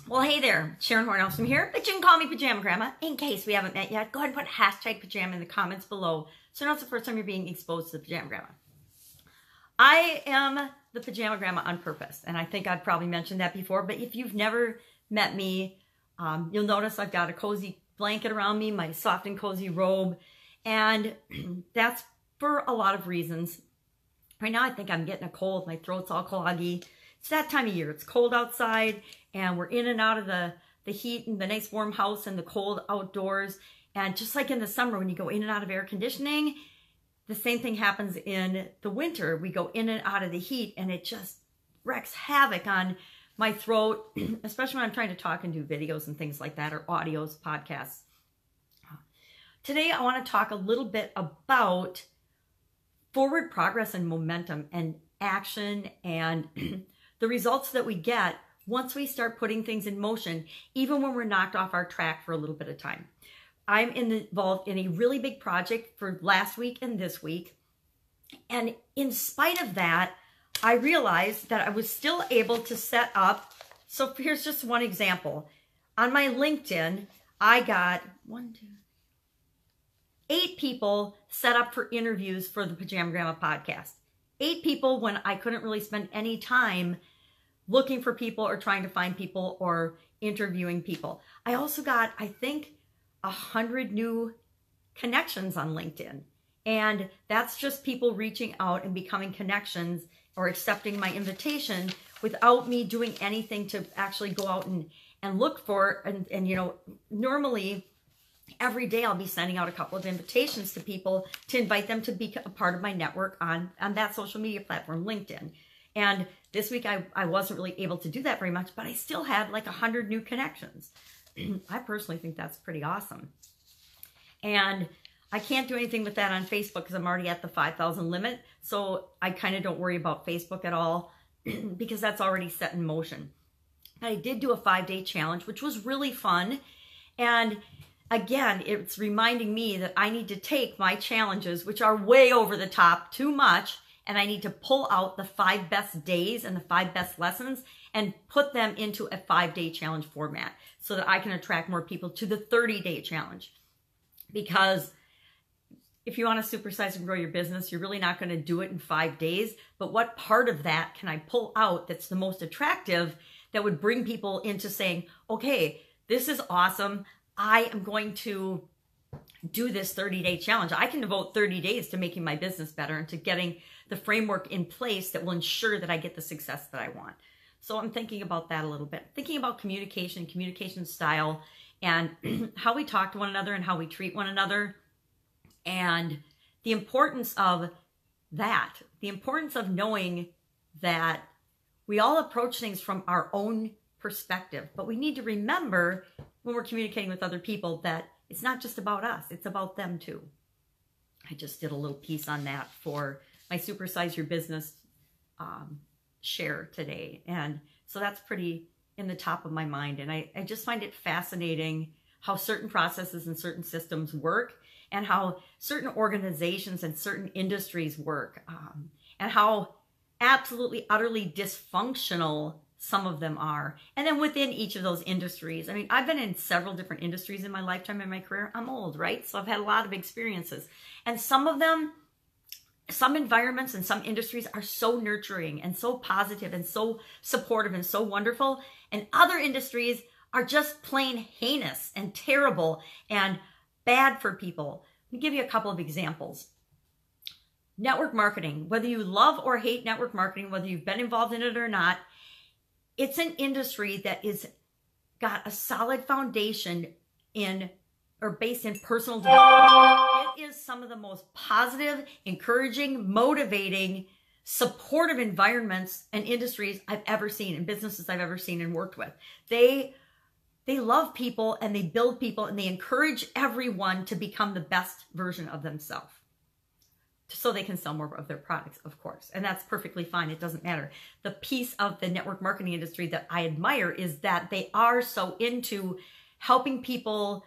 Well, hey there, Sharon Horne-Ellstrom here, but you can call me Pajama Grandma. In case we haven't met yet, go ahead and put hashtag pajama in the comments below so you know it's the first time you're being exposed to the Pajama Grandma. I am the Pajama Grandma on purpose, and I think I've probably mentioned that before, but if you've never met me, you'll notice I've got a cozy blanket around me, my soft and cozy robe, and that's for a lot of reasons. Right now I think I'm getting a cold, my throat's all cloggy. It's that time of year, it's cold outside, and we're in and out of the heat and the nice warm house and the cold outdoors. And just like in the summer, when you go in and out of air conditioning, the same thing happens in the winter. We go in and out of the heat, and it just wreaks havoc on my throat, especially when I'm trying to talk and do videos and things like that, or audios, podcasts. Today, I want to talk a little bit about forward progress and momentum and action and the results that we get once we start putting things in motion, even when we're knocked off our track for a little bit of time. I'm involved in a really big project for last week and this week. And in spite of that, I realized that I was still able to set up. So here's just one example. On my LinkedIn, I got 8 people set up for interviews for the Pajama Grandma podcast. 8 people when I couldn't really spend any time looking for people or trying to find people or interviewing people. I also got, I think, 100 new connections on LinkedIn. And that's just people reaching out and becoming connections or accepting my invitation without me doing anything to actually go out and look for. And you know, normally every day I'll be sending out a couple of invitations to people to invite them to be a part of my network on that social media platform, LinkedIn. And this week I wasn't really able to do that very much, but I still had like 100 new connections. I personally think that's pretty awesome. And I can't do anything with that on Facebook because I'm already at the 5,000 limit. So I kind of don't worry about Facebook at all because that's already set in motion. I did do a 5-day challenge, which was really fun. And again, it's reminding me that I need to take my challenges, which are way over the top, too much, and I need to pull out the 5 best days and the 5 best lessons and put them into a 5-day challenge format so that I can attract more people to the 30-day challenge. Because if you want to supersize and grow your business, you're really not going to do it in 5 days. But what part of that can I pull out that's the most attractive that would bring people into saying, okay, this is awesome. I am going to do this 30-day challenge. I can devote 30 days to making my business better and to getting the framework in place that will ensure that I get the success that I want. So I'm thinking about that a little bit. Thinking about communication style, and how we talk to one another and how we treat one another. And the importance of that. The importance of knowing that we all approach things from our own perspective. But we need to remember when we're communicating with other people that it's not just about us, it's about them too. I just did a little piece on that for my Supersize Your Business share today. And so that's pretty in the top of my mind. And I just find it fascinating how certain processes and certain systems work, and how certain organizations and certain industries work, and how absolutely, utterly dysfunctional some of them are. And then within each of those industries, I mean, I've been in several different industries in my lifetime, in my career. I'm old, right? So I've had a lot of experiences. And some of them, some environments and some industries are so nurturing and so positive and so supportive and so wonderful. And other industries are just plain heinous and terrible and bad for people. Let me give you a couple of examples. Network marketing, whether you love or hate network marketing, whether you've been involved in it or not, it's an industry that is got a solid foundation in or based in personal development. It is some of the most positive, encouraging, motivating, supportive environments and industries I've ever seen, and businesses I've ever seen and worked with. They love people, and they build people, and they encourage everyone to become the best version of themselves, so they can sell more of their products, of course. And that's perfectly fine. It doesn't matter. The piece of the network marketing industry that I admire is that they are so into helping people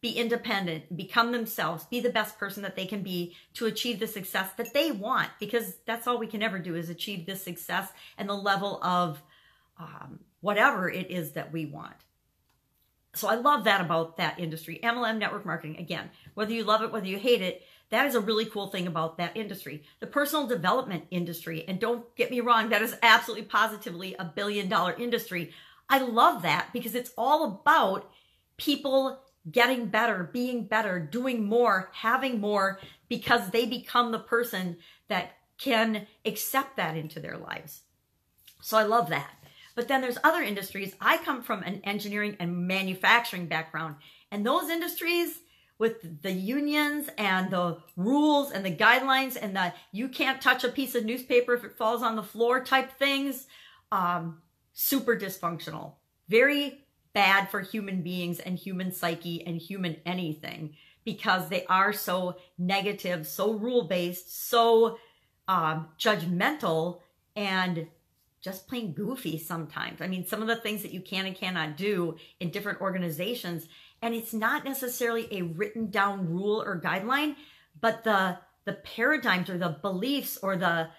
be independent, become themselves, be the best person that they can be to achieve the success that they want, because that's all we can ever do is achieve this success and the level of whatever it is that we want. So I love that about that industry. MLM, network marketing, again, whether you love it, whether you hate it, that is a really cool thing about that industry. The personal development industry, and don't get me wrong, that is absolutely positively a $1 billion industry. I love that because it's all about people getting better, being better, doing more, having more, because they become the person that can accept that into their lives. So I love that. But then there's other industries. I come from an engineering and manufacturing background, and those industries with the unions and the rules and the guidelines and the you can't touch a piece of newspaper if it falls on the floor type things, super dysfunctional. Very bad for human beings and human psyche and human anything, because they are so negative, so rule-based, so judgmental, and just plain goofy sometimes. I mean, some of the things that you can and cannot do in different organizations, and it's not necessarily a written down rule or guideline, but the paradigms or the beliefs or the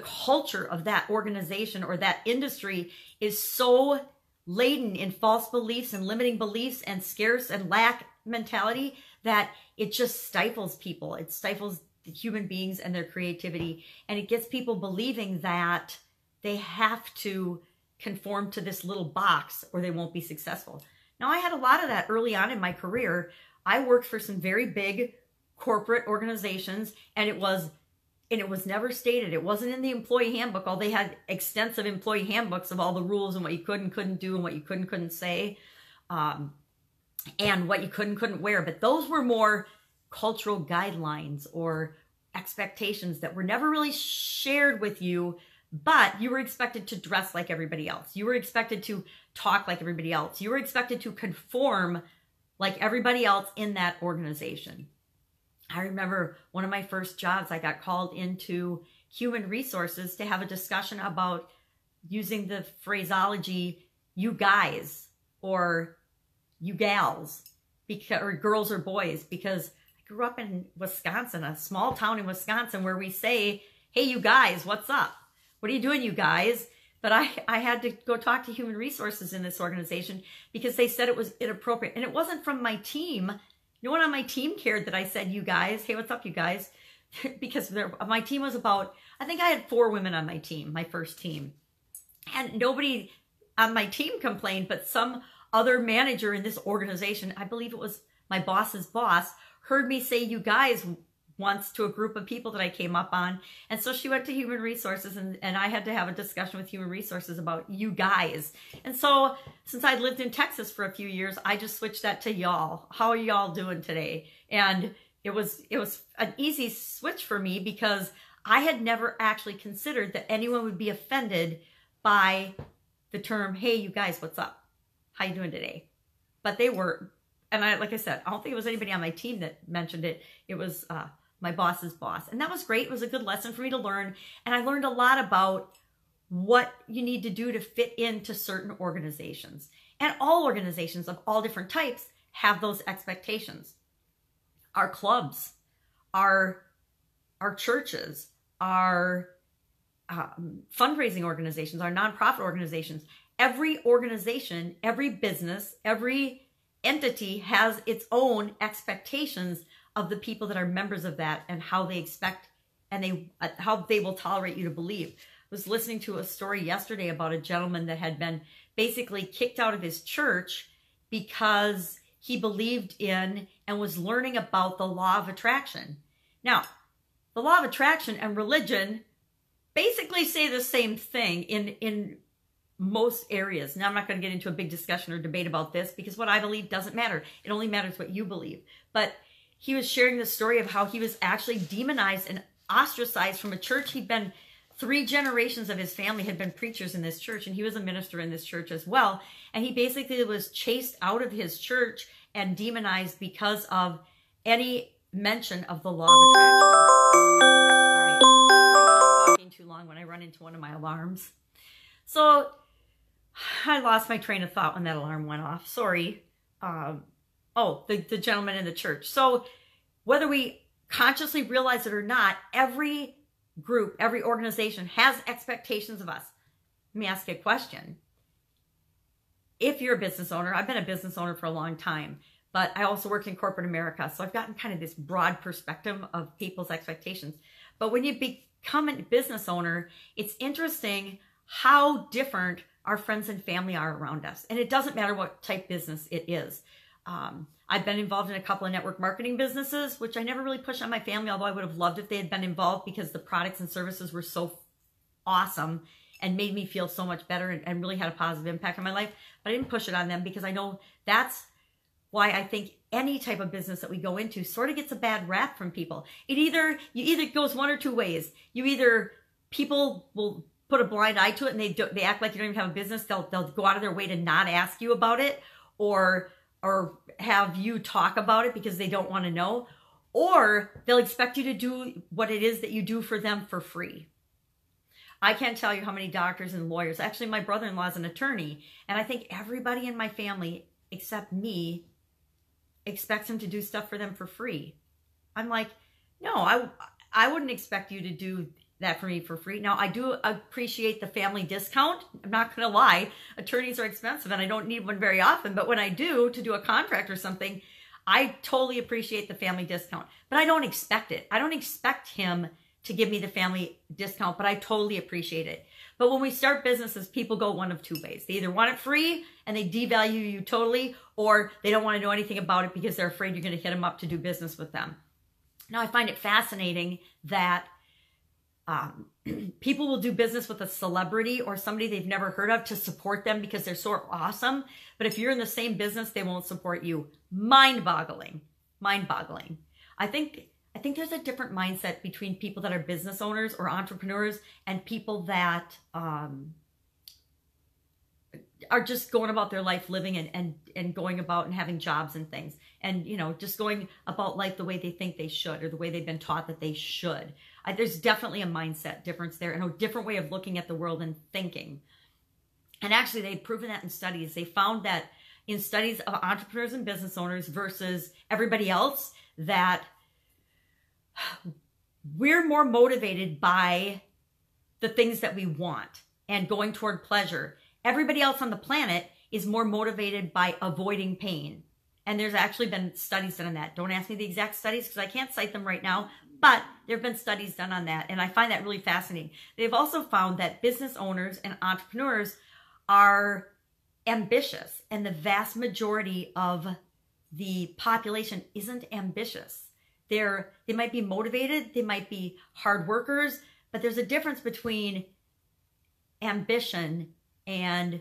culture of that organization or that industry is so laden in false beliefs and limiting beliefs and scarce and lack mentality that it just stifles people. It stifles human beings and their creativity, and it gets people believing that they have to conform to this little box or they won't be successful. Now, I had a lot of that early on in my career. I worked for some very big corporate organizations, and it was never stated. It wasn't in the employee handbook. All they had extensive employee handbooks of all the rules and what you could and couldn't do and what you could and couldn't say, and what you could and couldn't wear. But those were more cultural guidelines or expectations that were never really shared with you, but you were expected to dress like everybody else. You were expected to talk like everybody else. You were expected to conform like everybody else in that organization. I remember one of my first jobs, I got called into human resources to have a discussion about using the phraseology, you guys, or you gals, because, or girls or boys, because I grew up in Wisconsin, a small town in Wisconsin, where we say, hey, you guys, what's up? What are you doing, you guys? But I had to go talk to human resources in this organization because they said it was inappropriate. And it wasn't from my team. No one on my team cared that I said, you guys, hey, what's up, you guys? Because my team was about, I think I had 4 women on my team, my first team. And nobody on my team complained, but some other manager in this organization, I believe it was my boss's boss, heard me say, you guys, once to a group of people that I came up on. And so she went to human resources, and I had to have a discussion with human resources about you guys. And so since I'd lived in Texas for a few years, I just switched that to y'all. How are y'all doing today? And it was an easy switch for me because I had never actually considered that anyone would be offended by the term, hey, you guys, what's up? How you doing today? But they were, and like I said, I don't think it was anybody on my team that mentioned it. It was my boss's boss. And that was great. It was a good lesson for me to learn. And I learned a lot about what you need to do to fit into certain organizations. And all organizations of all different types have those expectations. Our clubs, our churches, our fundraising organizations, our nonprofit organizations, every organization, every business, every entity has its own expectations of the people that are members of that and how they expect and how they will tolerate you to believe. I was listening to a story yesterday about a gentleman that had been basically kicked out of his church because he believed in and was learning about the law of attraction. Now, the law of attraction and religion basically say the same thing in most areas. Now, I'm not going to get into a big discussion or debate about this because what I believe doesn't matter. It only matters what you believe. But he was sharing the story of how he was actually demonized and ostracized from a church. He'd been 3 generations of his family had been preachers in this church, and he was a minister in this church as well. And he basically was chased out of his church and demonized because of any mention of the law of attraction. All right, I'm talking too long when I run into one of my alarms. So I lost my train of thought when that alarm went off. Sorry. The gentleman in the church. So whether we consciously realize it or not, every group, every organization has expectations of us. Let me ask you a question. if you're a business owner, I've been a business owner for a long time, but I also worked in corporate America. So I've gotten kind of this broad perspective of people's expectations. But when you become a business owner, it's interesting how different our friends and family are around us. And it doesn't matter what type business it is. I've been involved in a couple of network marketing businesses, which I never really pushed on my family, although I would have loved if they had been involved because the products and services were so awesome and made me feel so much better and really had a positive impact on my life. But I didn't push it on them because I know that's why I think any type of business that we go into sort of gets a bad rap from people. You either goes one or two ways. People will put a blind eye to it and they act like you don't even have a business. They'll go out of their way to not ask you about it or have you talk about it because they don't want to know, or they'll expect you to do what it is that you do for them for free. I can't tell you how many doctors and lawyers, actually my brother-in-law is an attorney, and I think everybody in my family except me expects him to do stuff for them for free. I'm like, no, I wouldn't expect you to do that for me for free. Now, I do appreciate the family discount. I'm not going to lie. Attorneys are expensive and I don't need one very often. But when I do, to do a contract or something, I totally appreciate the family discount. But I don't expect it. I don't expect him to give me the family discount, but I totally appreciate it. But when we start businesses, people go one of two ways. They either want it free and they devalue you totally, or they don't want to know anything about it because they're afraid you're going to hit them up to do business with them. Now, I find it fascinating that people will do business with a celebrity or somebody they've never heard of to support them because they're so awesome. But if you're in the same business, they won't support you. Mind-boggling. Mind-boggling. I think there's a different mindset between people that are business owners or entrepreneurs and people that are just going about their life living and going about and having jobs and things. And, just going about life the way they think they should or the way they've been taught that they should. There's definitely a mindset difference there and a different way of looking at the world and thinking. And actually, they've proven that in studies. They found that in studies of entrepreneurs and business owners versus everybody else, that we're more motivated by the things that we want and going toward pleasure. Everybody else on the planet is more motivated by avoiding pain. And there's actually been studies done on that. Don't ask me the exact studies because I can't cite them right now, but there have been studies done on that. And I find that really fascinating. They've also found that business owners and entrepreneurs are ambitious, and the vast majority of the population isn't ambitious. They might be motivated, they might be hard workers, but there's a difference between ambition and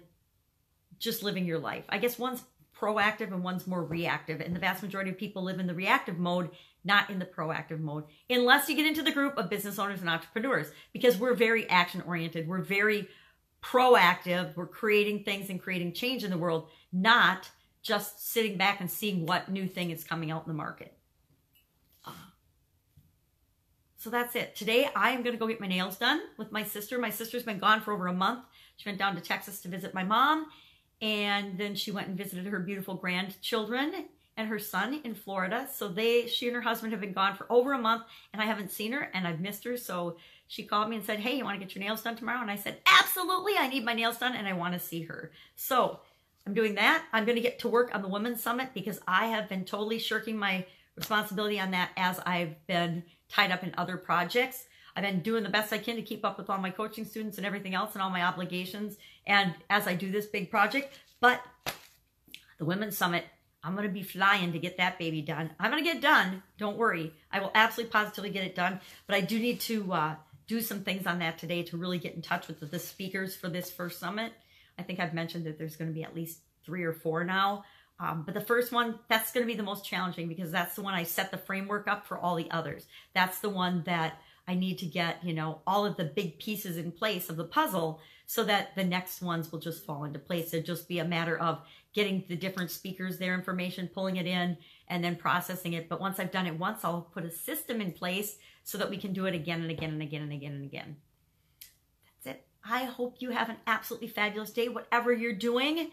just living your life. I guess one's proactive and one's more reactive, and the vast majority of people live in the reactive mode, not in the proactive mode, unless you get into the group of business owners and entrepreneurs, because we're very action oriented. We're very proactive. We're creating things and creating change in the world, not just sitting back and seeing what new thing is coming out in the market. So that's it. Today, I am going to go get my nails done with my sister. My sister's been gone for over a month. She went down to Texas to visit my mom, and then she went and visited her beautiful grandchildren and her son in Florida. So she and her husband have been gone for over a month, and I haven't seen her, and I've missed her. So she called me and said, hey, you want to get your nails done tomorrow? And I said, absolutely, I need my nails done, and I want to see her. So I'm doing that. I'm going to get to work on the Women's Summit because I have been totally shirking my responsibility on that as I've been tied up in other projects. I've been doing the best I can to keep up with all my coaching students and everything else and all my obligations, and as I do this big project. But the Women's Summit, I'm going to be flying to get that baby done. I'm going to get it done. Don't worry. I will absolutely positively get it done. But I do need to do some things on that today to really get in touch with the speakers for this first summit. I think I've mentioned that there's going to be at least 3 or 4 now. But the first one, that's going to be the most challenging because that's the one I set the framework up for all the others. That's the one that I need to get, all of the big pieces in place of the puzzle so that the next ones will just fall into place. It'll just be a matter of getting the different speakers, their information, pulling it in, and then processing it. But once I've done it once, I'll put a system in place so that we can do it again and again and again and again and again. That's it. I hope you have an absolutely fabulous day. Whatever you're doing,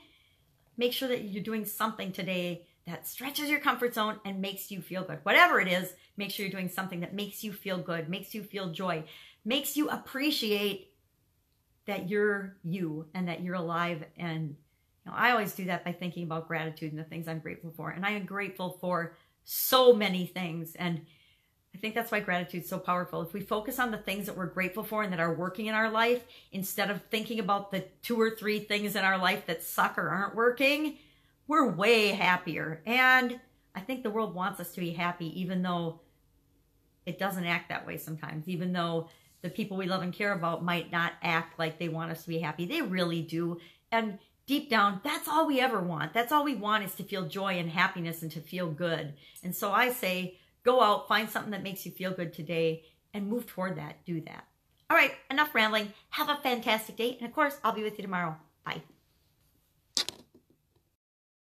make sure that you're doing something today that stretches your comfort zone and makes you feel good. Whatever it is, make sure you're doing something that makes you feel good, makes you feel joy, makes you appreciate that you're you and that you're alive and I always do that by thinking about gratitude and the things I'm grateful for. And I am grateful for so many things. And I think that's why gratitude is so powerful. If we focus on the things that we're grateful for and that are working in our life, instead of thinking about the 2 or 3 things in our life that suck or aren't working, we're way happier. And I think the world wants us to be happy, even though it doesn't act that way sometimes, even though the people we love and care about might not act like they want us to be happy. They really do. And deep down, that's all we ever want. That's all we want, is to feel joy and happiness and to feel good. And so I say, go out, find something that makes you feel good today, and move toward that. Do that. All right, enough rambling. Have a fantastic day. And of course, I'll be with you tomorrow. Bye.